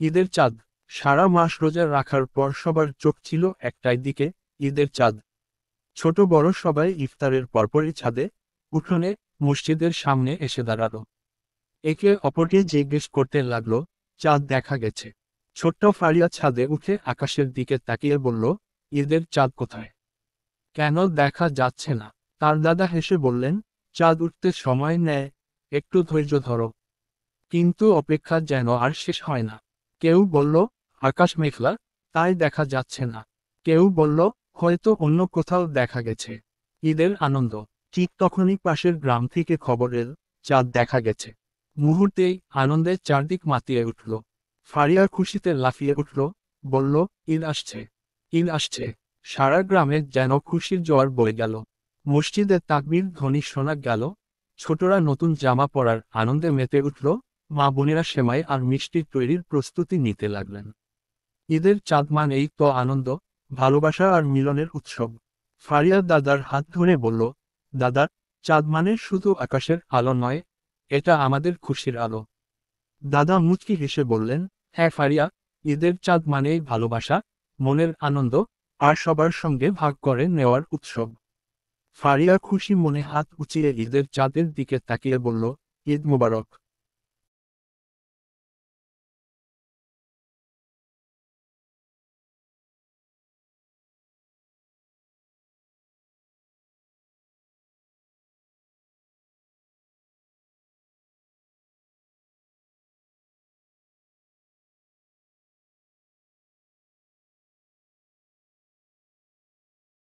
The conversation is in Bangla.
ঈদের চাঁদ। সারা মাস রোজা রাখার পর সবার চোখ ছিল একটাই দিকে, ঈদের চাঁদ। ছোট বড় সবাই ইফতারের পরপরই ছাদে, উঠোনে, মসজিদের সামনে এসে দাঁড়ালো। একে অপরকে জিজ্ঞেস করতে লাগলো, চাঁদ দেখা গেছে? ছোট্ট ফারিয়া ছাদে উঠে আকাশের দিকে তাকিয়ে বলল, ঈদের চাঁদ কোথায়? কেন দেখা যাচ্ছে না? তার দাদা হেসে বললেন, চাঁদ উঠতে সময় নেয়, একটু ধৈর্য ধরো। কিন্তু অপেক্ষা যেন আর শেষ হয় না। কেউ বলল, আকাশ মেঘলা, তাই দেখা যাচ্ছে না। কেউ বলল, হয়তো অন্য কোথাও দেখা গেছে। ঈদের আনন্দ। ঠিক তখনই পাশের গ্রাম থেকে খবর এল, চাঁদ দেখা গেছে। মুহূর্তেই আনন্দে চারদিক মাতিয়ে উঠল। ফারিয়া খুশিতে লাফিয়ে উঠল, বলল, ঈদ আসছে, ঈদ আসছে। সারা গ্রামে যেন খুশির জোয়ার বয়ে গেল। মসজিদে তাকবীর ধ্বনি শোনা গেল, ছোটরা নতুন জামা পরার আনন্দে মেতে উঠল, মা বোনেরা সেমাই আর মিষ্টি তৈরির প্রস্তুতি নিতে লাগলেন। ঈদের চাঁদ মানেই তো আনন্দ, ভালোবাসা আর মিলনের উৎসব। ফারিয়া দাদার হাত ধরে বলল, দাদা, চাঁদ মানে শুধু আকাশের আলো নয়, এটা আমাদের খুশির আলো। দাদা মুচকি হেসে বললেন, হ্যাঁ ফারিয়া, ঈদের চাঁদ মানেই ভালোবাসা, মনের আনন্দ, আর সবার সঙ্গে ভাগ করে নেওয়ার উৎসব। ফারিয়া খুশি মনে হাত উঁচিয়ে ঈদের চাঁদের দিকে তাকিয়ে বলল, ঈদ মোবারক।